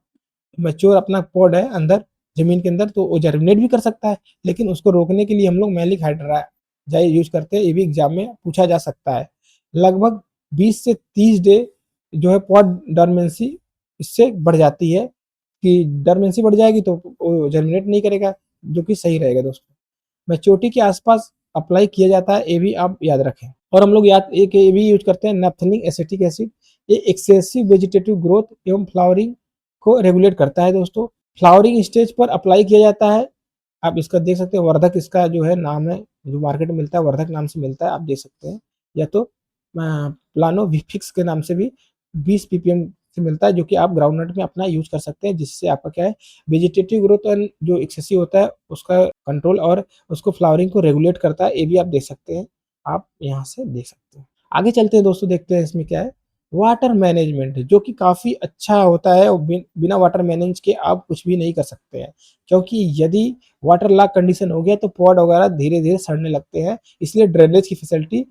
मैच्योर अपना पॉड है अंदर जमीन के अंदर, तो वो जर्मिनेट भी कर सकता है, लेकिन उसको रोकने के लिए हम लोग मैलिक हाइड्रोजाइड यूज करते हैं, ये भी एग्जाम में पूछा जा सकता है। लगभग 20 से 30 डे जो है पॉड डॉर्मेंसी इससे बढ़ जाती है, कि डॉर्मेंसी बढ़ जाएगी तो वो जर्मिनेट नहीं करेगा, जो कि सही रहेगा दोस्तों। मैच्योरिटी के आसपास अप्लाई किया जाता है, ये भी आप याद रखें। और हम लोग याद एक ये भी यूज करते हैं, नैप्थेलिक एसिटिक एसिड, ये एक्सेसिव वेजिटेटिव ग्रोथ एवं फ्लावरिंग को रेगुलेट करता है दोस्तों। फ्लावरिंग स्टेज पर अप्लाई किया जाता है, आप इसका देख सकते हैं, वर्धक इसका जो है नाम है, जो मार्केट में मिलता है वर्धक नाम से मिलता है, आप देख सकते हैं, या तो प्लानो विफिक्स के नाम से भी 20 ppm से मिलता है, जो कि आप ग्राउंडनट में अपना यूज कर सकते हैं, जिससे आपका क्या है, वेजिटेटिव ग्रोथ एंड जो एक्सेसिव होता है उसका कंट्रोल और उसको फ्लावरिंग को रेगुलेट करता है, ये भी आप देख सकते हैं, आप यहाँ से देख सकते हैं। आगे चलते हैं दोस्तों, देखते हैं इसमें क्या है, वाटर मैनेजमेंट, जो कि काफ़ी अच्छा होता है, और बिना वाटर मैनेज के आप कुछ भी नहीं कर सकते हैं, क्योंकि यदि वाटर लॉक कंडीशन हो गया तो पॉड वगैरह धीरे धीरे सड़ने लगते हैं, इसलिए ड्रेनेज की फैसिलिटी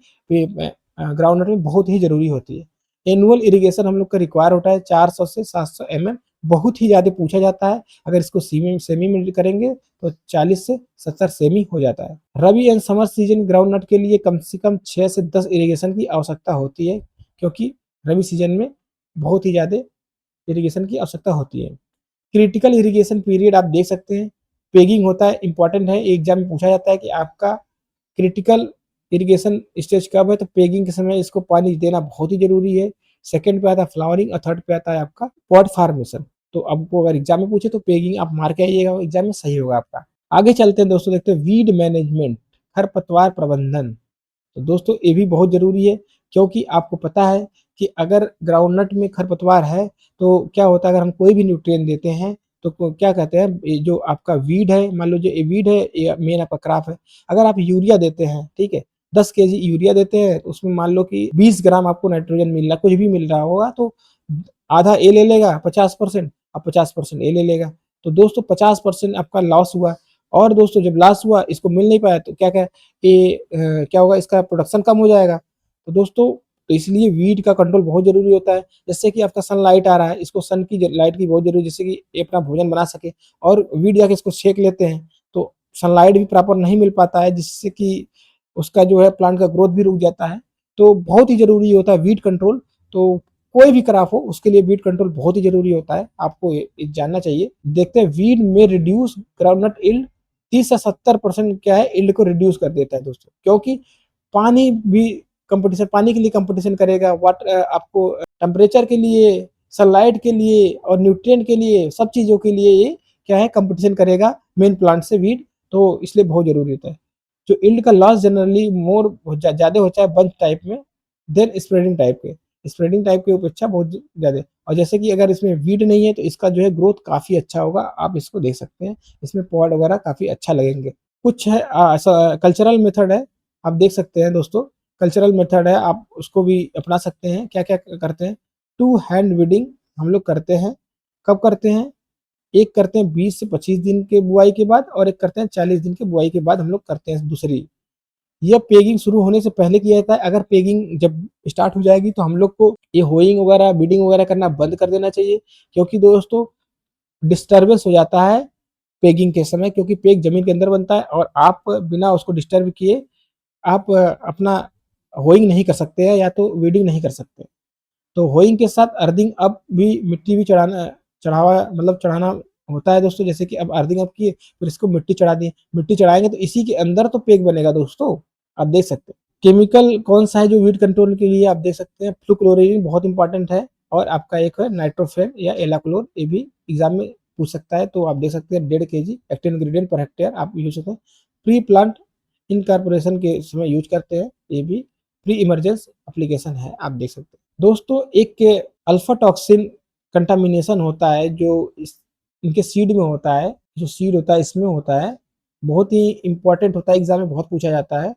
ग्राउंड में बहुत ही जरूरी होती है। एनुअल इरिगेशन हम लोग का रिक्वायर होता है 400 से 700 mm, बहुत ही ज़्यादा पूछा जाता है, अगर इसको सेमी में करेंगे तो 40 से 70 सेमी हो जाता है। Rabi and summer season groundnut के लिए कम से कम 6 से 10 इरिगेशन की आवश्यकता होती है, क्योंकि रबी सीजन में बहुत ही ज़्यादा इरिगेशन की आवश्यकता होती है। क्रिटिकल इरिगेशन पीरियड आप देख सकते हैं, पेगिंग होता है, इंपॉर्टेंट है, एग्जाम में पूछा जाता है कि आपका क्रिटिकल इरिगेशन स्टेज कब है, तो पेगिंग के समय इसको पानी देना बहुत ही जरूरी है। सेकंड पे आता है फ्लावरिंग और थर्ड पे आता है आपका पॉड फार्मेशन। तो आपको अगर एग्जाम में पूछे तो पेगिंग आप मार के आइएगा, एग्जाम में सही होगा आपका। आगे चलते हैं दोस्तों, देखते हैं वीड मैनेजमेंट, खरपतवार प्रबंधन। तो दोस्तों ये भी बहुत ज़रूरी है, क्योंकि आपको पता है कि अगर ग्राउंडनट में खरपतवार है तो क्या होता है, अगर हम कोई भी न्यूट्रिएंट देते हैं तो क्या कहते हैं, ये जो आपका वीड है, मान लो जो ये वीड है, ये मेन आपका क्रॉप है, अगर आप यूरिया देते हैं, ठीक है, 10 केजी यूरिया देते हैं, तो उसमें मान लो कि 20 ग्राम आपको नाइट्रोजन मिल रहा है, कुछ भी मिल रहा होगा, तो आधा ए ले लेगा 50%, अब 50% ए ले लेगा, तो दोस्तों 50% आपका लॉस हुआ। और दोस्तों जब लॉस हुआ, इसको मिल नहीं पाया, तो क्या क्या ये क्या होगा, इसका प्रोडक्शन कम हो जाएगा। तो दोस्तों तो इसलिए वीड का कंट्रोल बहुत जरूरी होता है। जैसे कि आपका सनलाइट आ रहा है, इसको सन की लाइट की बहुत जरूरी है, जिससे कि ये अपना भोजन बना सके, और वीड जाके इसको सेक लेते हैं, तो सनलाइट भी प्रॉपर नहीं मिल पाता है, जिससे कि उसका जो है प्लांट का ग्रोथ भी रुक जाता है। तो बहुत ही जरूरी होता है वीड कंट्रोल। तो कोई भी क्रॉप हो उसके लिए वीड कंट्रोल बहुत ही जरूरी होता है, आपको ये जानना चाहिए। देखते हैं, वीड में रिड्यूस ग्राउंडनट इल्ड 30 से 70% क्या है, इल्ड को रिड्यूस कर देता है दोस्तों, क्योंकि पानी भी कंपटीशन, पानी के लिए कंपटीशन करेगा, वाटर आपको टेम्परेचर के लिए, सनलाइट के लिए और न्यूट्रिएंट के लिए, सब चीज़ों के लिए ये क्या है, कंपटीशन करेगा मेन प्लांट से वीड, तो इसलिए बहुत जरूरी होता है। जो इल्ड का लॉस जनरली मोर ज़्यादा होता है बंच टाइप में देन स्प्रेडिंग टाइप के। स्प्रेडिंग टाइप की अपेक्षा बहुत ज़्यादा। और जैसे कि अगर इसमें वीड नहीं है तो इसका जो है ग्रोथ काफ़ी अच्छा होगा, आप इसको देख सकते हैं। इसमें पॉड वगैरह काफ़ी अच्छा लगेंगे। कुछ है कल्चरल मेथड है, आप देख सकते हैं दोस्तों। कल्चरल मेथड है, आप उसको भी अपना सकते हैं। क्या-क्या करते हैं, टू हैंड वीडिंग हम लोग करते हैं। कब करते हैं? एक करते हैं 20 से 25 दिन के बुआई के बाद और एक करते हैं 40 दिन के बुआई के बाद हम लोग करते हैं दूसरी। यह पेगिंग शुरू होने से पहले किया जाता है। अगर पेगिंग जब स्टार्ट हो जाएगी तो हम लोग को ये होइंग वगैरह, बीडिंग वगैरह करना बंद कर देना चाहिए, क्योंकि दोस्तों डिस्टर्बेंस हो जाता है पेगिंग के समय, क्योंकि पेग ज़मीन के अंदर बनता है और आप बिना उसको डिस्टर्ब किए आप अपना होइंग नहीं कर सकते हैं या तो वीडिंग नहीं कर सकते। तो होइंग के साथ अर्थिंग अप भी मिट्टी भी चढ़ाना होता है दोस्तों। जैसे कि अब अर्थिंग अप किए फिर इसको मिट्टी चढ़ा दी, मिट्टी चढ़ाएंगे तो इसी के अंदर तो पेग बनेगा दोस्तों, आप देख सकते हैं। केमिकल कौन सा है जो वीड कंट्रोल के लिए, आप देख सकते हैं फ्लुक्लोरीन बहुत इंपॉर्टेंट है, और आपका एक है नाइट्रोफेन या एलाक्लोर, ये भी एग्जाम में पूछ सकता है। तो आप देख सकते हैं 1.5 kg active ingredient per hectare आप यूज करते हैं। प्री प्लांट इनकॉर्पोरेशन के समय यूज करते हैं, ये भी प्री इमरजेंस एप्लीकेशन है, आप देख सकते हैं। दोस्तों एक अल्फा टॉक्सिन कंटामिनेशन होता है जो इनके सीड में होता है, जो सीड होता है इसमें होता है, बहुत ही इंपॉर्टेंट होता है, एग्जाम में बहुत पूछा जाता है।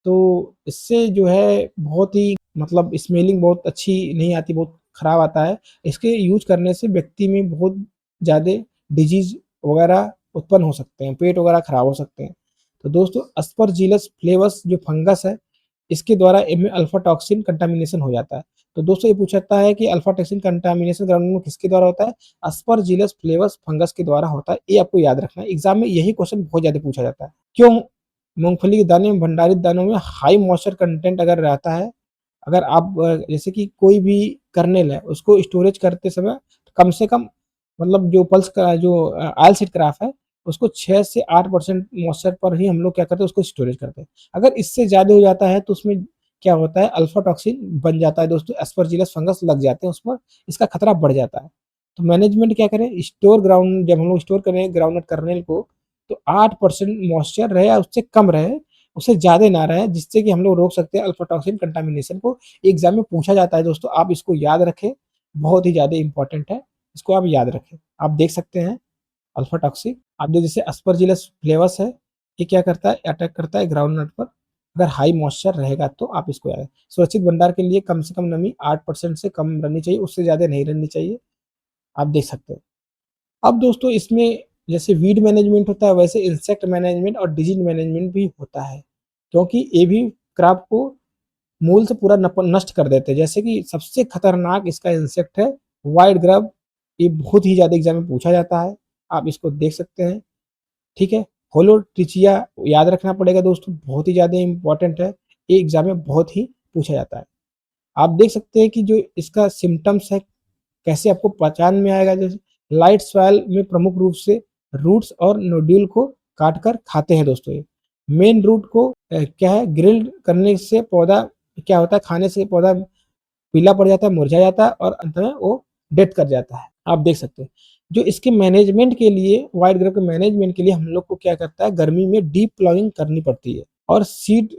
तो इससे जो है बहुत ही मतलब स्मेलिंग बहुत अच्छी नहीं आती, बहुत खराब आता है। इसके यूज करने से व्यक्ति में बहुत ज़्यादा डिजीज वगैरह उत्पन्न हो सकते हैं, पेट वगैरह खराब हो सकते हैं। तो दोस्तों अस्परजिलस फ्लेवस जो फंगस है, इसके द्वारा इनमें अल्फा टॉक्सिन कंटामिनेशन हो जाता है। तो दोस्तों ये पूछा जाता है कि अल्फा टॉक्सिन कंटामिनेशन ग्राउंड में किसके द्वारा होता है? अस्परजिलस फ्लेवस फंगस के द्वारा होता है। ये आपको याद रखना है, एग्जाम में यही क्वेश्चन बहुत ज्यादा पूछा जाता है। क्यों? मूंगफली के दाने में, भंडारित दानों में हाई मॉइस्चर कंटेंट अगर रहता है, अगर आप जैसे कि कोई भी कर्नेल है उसको स्टोरेज करते समय कम से कम मतलब जो पल्स का जो ऑयल सीड क्राफ्ट है उसको 6 से 8% मॉइस्चर पर ही हम लोग क्या करते हैं, उसको स्टोरेज करते हैं। अगर इससे ज़्यादा हो जाता है तो उसमें क्या होता है, अल्फा टॉक्सिन बन जाता है दोस्तों, एस्परजिलस फंगस लग जाते हैं उस पर, इसका खतरा बढ़ जाता है। तो मैनेजमेंट क्या करें, स्टोर ग्राउंड जब हम लोग स्टोर करें ग्राउंडनट कर्नेल को, तो 8% मॉइस्चर रहे या उससे कम रहे, उससे ज़्यादा ना रहे, जिससे कि हम लोग रोक सकते हैं अल्फा टॉक्सिन कंटामिनेशन को। एग्जाम में पूछा जाता है दोस्तों, आप इसको याद रखें, बहुत ही ज़्यादा इंपॉर्टेंट है, इसको आप याद रखें। आप देख सकते हैं अल्फा टॉक्सिक, आप जैसे अस्परजिलस फ्लेवस है, ये क्या करता है, अटैक करता है ग्राउंड नट पर। अगर हाई मॉइस्चर रहेगा तो आप इसको याद, सुरक्षित भंडार के लिए कम से कम नमी 8% से कम रहनी चाहिए, उससे ज़्यादा नहीं रहनी चाहिए, आप देख सकते हैं। अब दोस्तों इसमें जैसे वीड मैनेजमेंट होता है वैसे इंसेक्ट मैनेजमेंट और डिजीज मैनेजमेंट भी होता है, क्योंकि ये भी क्रॉप को मूल से पूरा नष्ट कर देते हैं। जैसे कि सबसे खतरनाक इसका इंसेक्ट है वाइट ग्रब, ये बहुत ही ज़्यादा एग्जाम में पूछा जाता है, आप इसको देख सकते हैं। ठीक है, होलोट्रिचिया याद रखना पड़ेगा दोस्तों, बहुत ही ज़्यादा इंपॉर्टेंट है, ये एग्जाम में बहुत ही पूछा जाता है। आप देख सकते हैं कि जो इसका सिम्टम्स है कैसे आपको पहचान में आएगा, जैसे लाइट सॉइल में प्रमुख रूप से रूट्स और नोड्यूल को काट कर खाते हैं दोस्तों। ये मेन रूट को क्या है, ग्रिल्ड करने से पौधा क्या होता है, खाने से पौधा पीला पड़ जाता है, मुरझा जाता है और अंत में वो डेथ कर जाता है, आप देख सकते हैं। जो इसके मैनेजमेंट के लिए, व्हाइट ग्रब के मैनेजमेंट के लिए हम लोग को क्या करता है, गर्मी में डीप प्लाविंग करनी पड़ती है, और सीड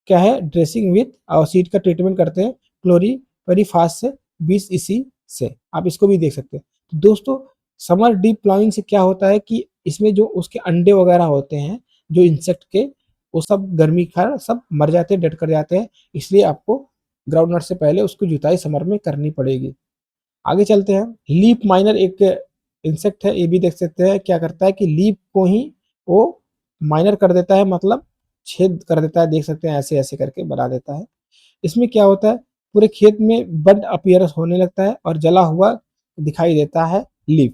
क्या है, ड्रेसिंग विथ और सीड का ट्रीटमेंट करते हैं क्लोरीपरीफास से 20 इसी से, आप इसको भी देख सकते हैं। तो दोस्तों समर डीप प्लाविंग से क्या होता है कि इसमें जो उसके अंडे वगैरह होते हैं जो इंसेक्ट के, वो सब गर्मी खा सब मर जाते हैं, डेड कर जाते हैं, इसलिए आपको ग्राउंड नट से पहले उसकी जुताई समर में करनी पड़ेगी। आगे चलते हैं, लीफ माइनर एक इंसेक्ट है, ये भी देख सकते हैं क्या करता है कि लीफ को ही वो माइनर कर देता है, मतलब छेद कर देता है, देख सकते हैं ऐसे ऐसे करके बना देता है। इसमें क्या होता है, पूरे खेत में बर्ड अपीयरेंस होने लगता है और जला हुआ दिखाई देता है लीफ।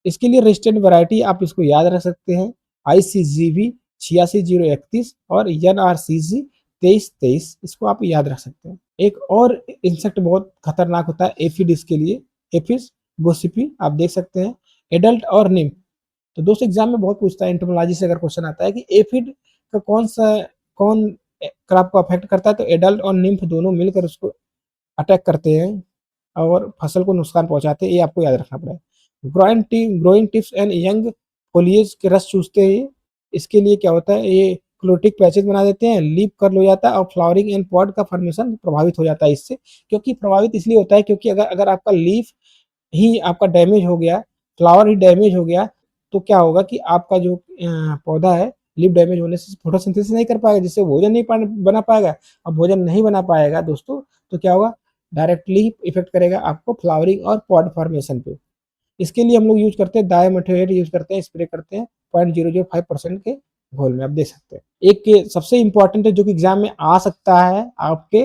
इसके लिए रेजिस्टेंट वैरायटी आप इसको याद रख सकते हैं, ICGV 86 031 और NRCG 23 23, इसको आप याद रख सकते हैं। एक और इंसेक्ट बहुत खतरनाक होता है एफिड, इसके लिए एफिस गोसिपी, आप देख सकते हैं, एडल्ट और निम्फ। तो दोस्तों एग्जाम में बहुत पूछता है, एंटोमोलॉजी से अगर क्वेश्चन आता है कि एफिड का कौन क्रॉप को अफेक्ट करता है, तो एडल्ट और निम्फ दोनों मिलकर उसको अटैक करते हैं और फसल को नुकसान पहुंचाते हैं, ये आपको याद रखना पड़ेगा। Growing tips and young foliage के रस चूसते हैं, इसके लिए क्या होता है, ये क्लोटिक पैचेज बना देते हैं, लीफ कर्ल हो जाता है और फ्लावरिंग एंड पॉड का फॉर्मेशन प्रभावित हो जाता है इससे। क्योंकि प्रभावित इसलिए होता है क्योंकि अगर अगर आपका लीफ ही आपका डैमेज हो गया, फ्लावर ही डैमेज हो गया, तो क्या होगा कि आपका जो पौधा है, लीफ डैमेज होने से फोटोसिंथेसिस नहीं कर पाएगा, जिससे भोजन नहीं बना पाएगा। अब भोजन नहीं बना पाएगा दोस्तों, तो क्या होगा, डायरेक्टली इफेक्ट करेगा आपको फ्लावरिंग और पॉड फॉर्मेशन पे। इसके लिए हम लोग यूज करते हैं डायमेथोएट यूज करते हैं, स्प्रे करते हैं 0.005% के घोल में। आप देख सकते हैं एक सबसे इंपॉर्टेंट है जो कि एग्जाम में आ सकता है आपके,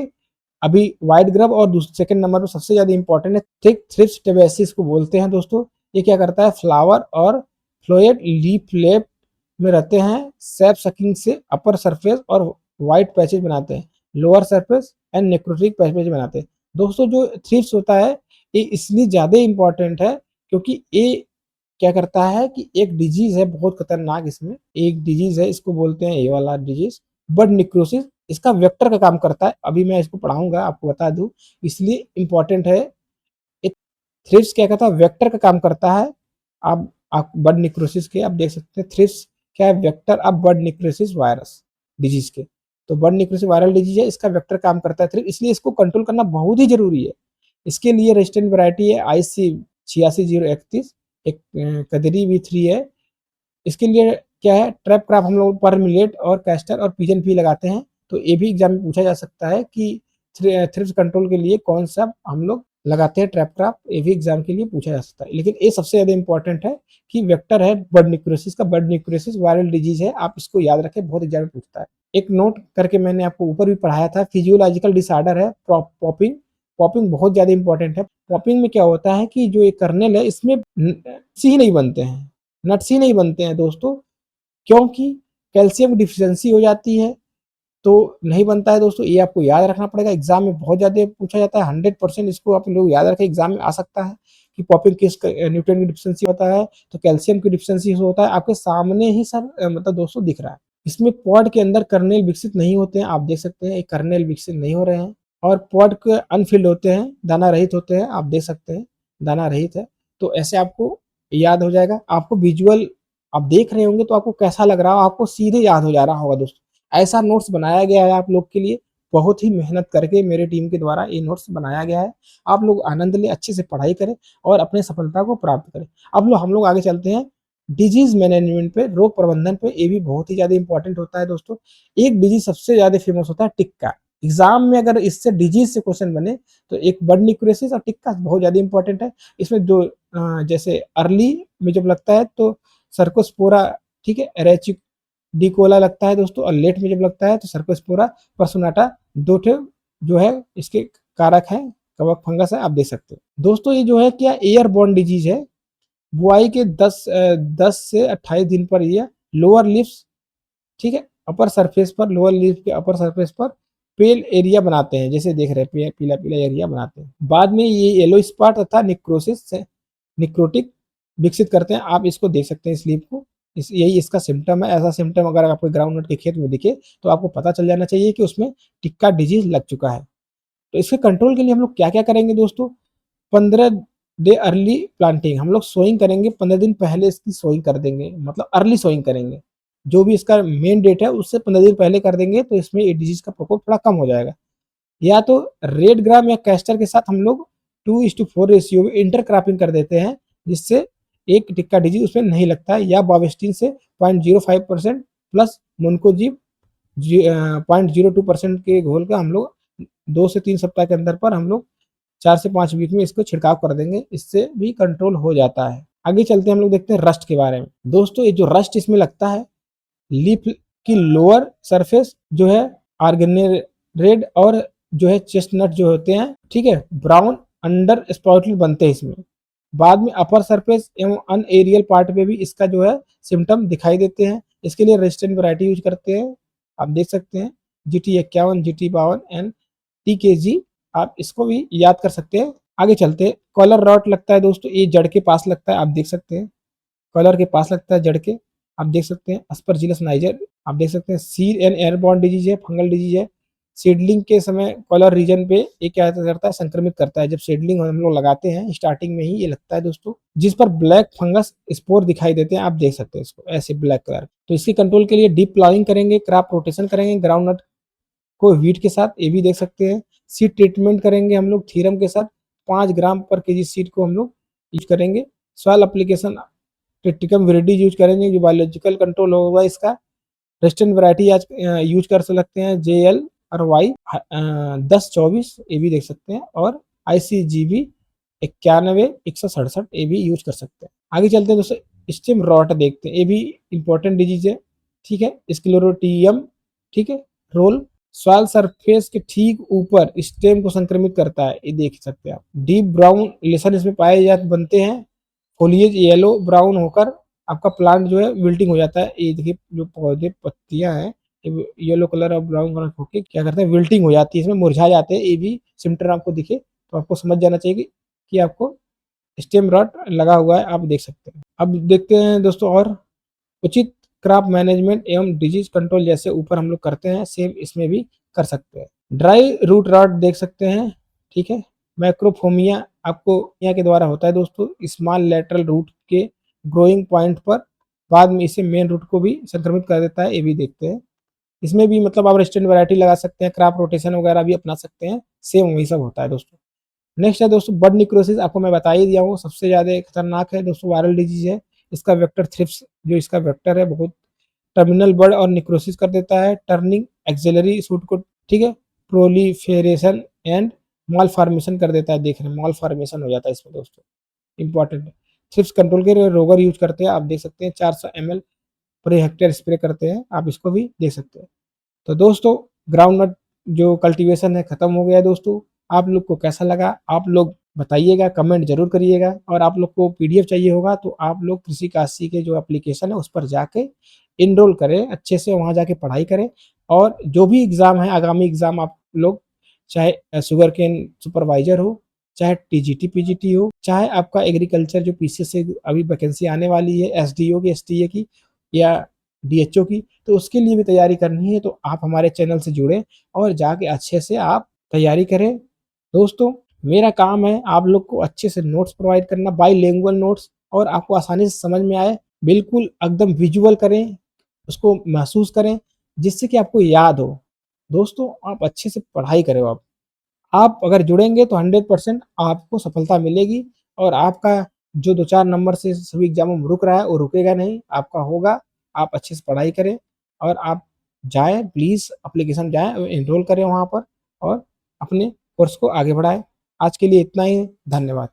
अभी वाइट ग्रब और सेकंड नंबर पर सबसे ज्यादा इंपॉर्टेंट है थिक थ्रिप्स टेबेसिस को बोलते हैं दोस्तों। ये क्या करता है, फ्लावर और फ्लोएड लीफ लेप में रहते हैं, सैप सकिंग से अपर सरफेस और व्हाइट पैचेज बनाते हैं, lower surface and necrotic patches बनाते हैं। दोस्तों जो थ्रिप्स होता है ये इसलिए ज्यादा इंपॉर्टेंट है क्योंकि ये क्या करता है कि एक डिजीज है बहुत खतरनाक, इसमें एक डिजीज है, इसको बोलते हैं ये वाला डिजीज बड निक्रोसिस। इसका वेक्टर का काम करता है, अभी मैं इसको पढ़ाऊंगा आपको बता दूं, इसलिए इंपॉर्टेंट है। थ्रिप्स क्या कहता है, वेक्टर का काम करता है। आप बर्ड निक्रोसिस के आप देख सकते हैं, थ्रिप्स क्या है, vector of bird necrosis virus disease के। तो बर्ड निक्रोसिस वायरल डिजीज है, इसका वेक्टर काम करता है थ्रिप्स, इसलिए इसको कंट्रोल करना बहुत ही जरूरी है। इसके लिए रेजिस्टेंट वैरायटी है IC 86 031, एक कदरी V3 है। इसके लिए क्या है, ट्रैप क्रॉप हम लोग पर मिलेट और कैस्टर और पिजन भी लगाते हैं। तो ये भी एग्जाम में पूछा जा सकता है कि थ्रिप्स कंट्रोल के लिए कौन सा हम लोग लगाते हैं ट्रैप क्रॉप, ये भी एग्जाम के लिए पूछा जा सकता है। लेकिन ये सबसे ज्यादा इंपॉर्टेंट है कि वेक्टर है बर्ड निक्रोसिस का, बर्ड निक्रोसिस वायरल डिजीज है, आप इसको याद रखें, बहुत एग्जाम में पूछता है। एक नोट करके मैंने आपको ऊपर भी पढ़ाया था, फिजियोलॉजिकल डिसऑर्डर है पॉपिंग। पॉपिंग बहुत ज्यादा इंपॉर्टेंट है। पॉपिंग में क्या होता है कि जो ये कर्नेल है इसमें नट्स ही नहीं बनते हैं, नट्स ही नहीं बनते हैं दोस्तों, क्योंकि कैल्शियम डिफिशियंसी हो जाती है, तो नहीं बनता है दोस्तों। ये आपको याद रखना पड़ेगा, एग्जाम में बहुत ज्यादा पूछा जाता है, 100% इसको आप लोग याद रखें, एग्जाम में आ सकता है कि पॉपिंग किस न्यूट्रिएंट की डिफिशियंसी होता है, तो कैल्शियम की डिफिशियंसी होता है। आपके सामने ही सर मतलब दोस्तों दिख रहा है। इसमें पॉड के अंदर कर्नेल विकसित नहीं होते हैं, आप देख सकते हैं कर्नेल विकसित नहीं हो रहे हैं, और पॉड के अनफिल्ड होते हैं, दाना रहित होते हैं, आप देख सकते हैं दाना रहित है। तो ऐसे आपको याद हो जाएगा। आपको विजुअल आप देख रहे होंगे तो आपको कैसा लग रहा हो, आपको सीधे याद हो जा रहा होगा दोस्तों। ऐसा नोट्स बनाया गया है आप लोग के लिए, बहुत ही मेहनत करके मेरे टीम के द्वारा ये नोट्स बनाया गया है। आप लोग आनंद ले, अच्छे से पढ़ाई करें और अपने सफलता को प्राप्त करें। अब लोग हम लोग आगे चलते हैं डिजीज मैनेजमेंट पे, रोग प्रबंधन पे। ये भी बहुत ही ज्यादा इंपॉर्टेंट होता है दोस्तों। एक डिजीज सबसे ज्यादा फेमस होता है टिक्का। एग्जाम में अगर इससे डिजीज से क्वेश्चन बने तो एक बर्ड निक्रोसिस और टिक्का बहुत ज्यादा इंपॉर्टेंट है। इसमें जो जैसे अर्ली में जब लगता है तो सर्कोस्पोरा, ठीक है, रेचिक डिकोला लगता है दोस्तों, और लेट में जब लगता है तो सर्कोस्पोरा पर्सोनाटा, दो ठे जो है इसके कारक है, कवक फंगस है, आप देख सकते हो दोस्तों। ये जो है क्या एयर बॉर्न डिजीज है। बुआई के 10 से 28 दिन पर ये लोअर लिप्स, ठीक है, अपर सरफेस पर, लोअर लिप्स के अपर सरफेस पर पेल एरिया बनाते हैं, जैसे देख रहे हैं पीला पीला एरिया बनाते हैं। बाद में ये येलो स्पॉट तथा निक्रोसिस से निक्रोटिक विकसित करते हैं, आप इसको देख सकते हैं स्लीप को, यही इसका सिम्टम है। ऐसा सिम्टम अगर आपको ग्राउंड नट के खेत में दिखे तो आपको पता चल जाना चाहिए कि उसमें टिक्का डिजीज लग चुका है। तो इसके कंट्रोल के लिए हम लोग क्या क्या करेंगे दोस्तों, 15 डे अर्ली प्लांटिंग, हम लोग सोइंग करेंगे, 15 दिन पहले इसकी सोइंग कर देंगे, मतलब अर्ली सोइंग करेंगे। जो भी इसका मेन डेट है उससे 15 दिन पहले कर देंगे तो इसमें ये डिजीज का प्रकोप थोड़ा कम हो जाएगा। या तो रेड ग्राम या कैस्टर के साथ हम लोग 2:4 रेशियो में इंटर क्रॉपिंग कर देते हैं, जिससे एक टिक्का डिजीज उसमें नहीं लगता है। या बावेस्टिन से 0.05% प्लस मुनकोजीब 0.02% के घोल का हम लोग 2 से 3 सप्ताह के अंदर पर हम लोग 4 से 5 वीक में इसको छिड़काव कर देंगे, इससे भी कंट्रोल हो जाता है। आगे चलते हैं, हम लोग देखते हैं रस्ट के बारे में दोस्तों। ये जो रस्ट इसमें लगता है, लीफ की लोअर सरफेस जो है ऑर्गेने रेड, और जो है चेस्टनट जो होते हैं, ठीक है, ब्राउन अंडर स्पॉटल बनते हैं इसमें। बाद में अपर सरफेस एवं अन एरियल पार्ट में भी इसका जो है सिम्टम दिखाई देते हैं। इसके लिए रेजिस्टेंट वैरायटी यूज करते हैं, आप देख सकते हैं GT51, GT52 एंड TKG, आप इसको भी याद कर सकते हैं। आगे चलते हैं, कॉलर रॉट लगता है दोस्तों, ये जड़ के पास लगता है, आप देख सकते हैं कॉलर के पास लगता है जड़ के, आप देख सकते हैं। अस्परजिलस नाइजर, आप देख सकते हैं सीड एंड एयरबॉर्न डिजीज है, फंगल डिजीज है। सीडलिंग के समय कॉलर रीजन पे ये क्या करता है, संक्रमित करता है। जब सीडलिंग हम लोग लगाते हैं स्टार्टिंग में ही ये लगता है दोस्तों, जिस पर ब्लैक फंगस स्पोर दिखाई देते हैं, आप देख सकते हैं इसको ऐसे ब्लैक कलर। तो इसकी कंट्रोल के लिए डीप प्लाविंग करेंगे, क्रॉप रोटेशन करेंगे ग्राउंड नट को वीट के साथ, ये भी देख सकते हैं। सीड ट्रीटमेंट करेंगे हम लोग थीरम के साथ, 5 ग्राम पर केजी सीड को हम लोग यूज करेंगे। Soil application Triticum viride use करेंगे, जो बायोलॉजिकल कंट्रोल होगा इसका। रेजिस्टेंट वैरायटी आज यूज कर सकते हैं, JL और वाई 1024 ये भी देख सकते हैं, और ICGB 91 167 ये भी यूज कर सकते हैं। आगे चलते हैं दोस्तों, स्टेम रॉट देखते हैं, ये भी इंपॉर्टेंट डिजीज है, ठीक है। स्क्लेरोटियम, ठीक है, रोल सॉइल सरफेस के ठीक ऊपर स्टेम को संक्रमित करता है, ये देख सकते हैं आप। डीप ब्राउन लेसन इसमें पाए जाते बनते हैं, फोलिएज येलो ब्राउन होकर आपका प्लांट जो है विल्टिंग हो जाता है। ये देखिए जो पौधे पत्तियां हैं येलो कलर और ब्राउन कलर होके क्या करते हैं, विल्टिंग हो जाती है, इसमें मुरझा जाते हैं। ये भी सिम्टम आपको दिखे तो आपको समझ जाना चाहिए कि आपको स्टेम रॉट लगा हुआ है, आप देख सकते हैं। अब देखते हैं दोस्तों, और उचित क्रॉप मैनेजमेंट एवं डिजीज कंट्रोल जैसे ऊपर हम लोग करते हैं, सेम इसमें भी कर सकते हैं। ड्राई रूट रॉट देख सकते हैं, ठीक है। मैक्रोफोमिया आपको यहाँ के द्वारा होता है दोस्तों, स्मॉल लेटरल रूट के ग्रोइंग पॉइंट पर, बाद में इसे मेन रूट को भी संक्रमित कर देता है, ये भी देखते हैं। इसमें भी मतलब आप रेजिस्टेंट वैरायटी लगा सकते हैं, क्रॉप रोटेशन वगैरह भी अपना सकते हैं, सेम वही सब होता है दोस्तों। नेक्स्ट है दोस्तों बड निक्रोसिस, आपको मैं बता ही दिया हूँ, सबसे ज्यादा खतरनाक है दोस्तों, वायरल डिजीज है। इसका वेक्टर थ्रिप्स, जो इसका वेक्टर है, बहुत टर्मिनल बर्ड और निक्रोसिस कर देता है, टर्निंग एक्सिलरी सूट को, ठीक है, प्रोलिफेरेशन एंड मॉल फॉर्मेशन कर देता है। देख रहे हैं मॉल फॉर्मेशन हो जाता है इसमें दोस्तों, इंपॉर्टेंट है। थ्रिप्स कंट्रोल के लिए रोगर यूज करते हैं, आप देख सकते हैं 400 ml पर हेक्टेयर स्प्रे करते हैं, आप इसको भी देख सकते हैं। तो दोस्तों ग्राउंड नट जो कल्टीवेशन है खत्म हो गया है दोस्तों। आप लोग को कैसा लगा आप लोग बताइएगा, कमेंट जरूर करिएगा। और आप लोग को PDF चाहिए होगा तो आप लोग कृषि काशी के जो एप्लीकेशन है उस पर जाके इनरोल करें, अच्छे से वहां जाके पढ़ाई करें। और जो भी एग्जाम है, आगामी एग्जाम आप लोग, चाहे शुगर केन सुपरवाइजर हो, चाहे TGT PGT हो, चाहे आपका एग्रीकल्चर जो PCS से अभी वैकेंसी आने वाली है, SDO की, STA की, या DHO की, तो उसके लिए भी तैयारी करनी है तो आप हमारे चैनल से जुड़े और जाके अच्छे से आप तैयारी करें। दोस्तों मेरा काम है आप लोग को अच्छे से नोट्स प्रोवाइड करना, बाईलिंगुअल नोट्स, और आपको आसानी से समझ में आए, बिल्कुल एकदम विजुअल करें, उसको महसूस करें, जिससे कि आपको याद हो। दोस्तों आप अच्छे से पढ़ाई करें, आप अगर जुड़ेंगे तो 100% आपको सफलता मिलेगी, और आपका जो 2-4 नंबर से सभी एग्जामों में रुक रहा है वो रुकेगा नहीं, आपका होगा। आप अच्छे से पढ़ाई करें और आप जाएं, प्लीज़ एप्लीकेशन जाएं और एनरोल करें वहाँ पर, और अपने कोर्स को आगे बढ़ाएं। आज के लिए इतना ही, धन्यवाद।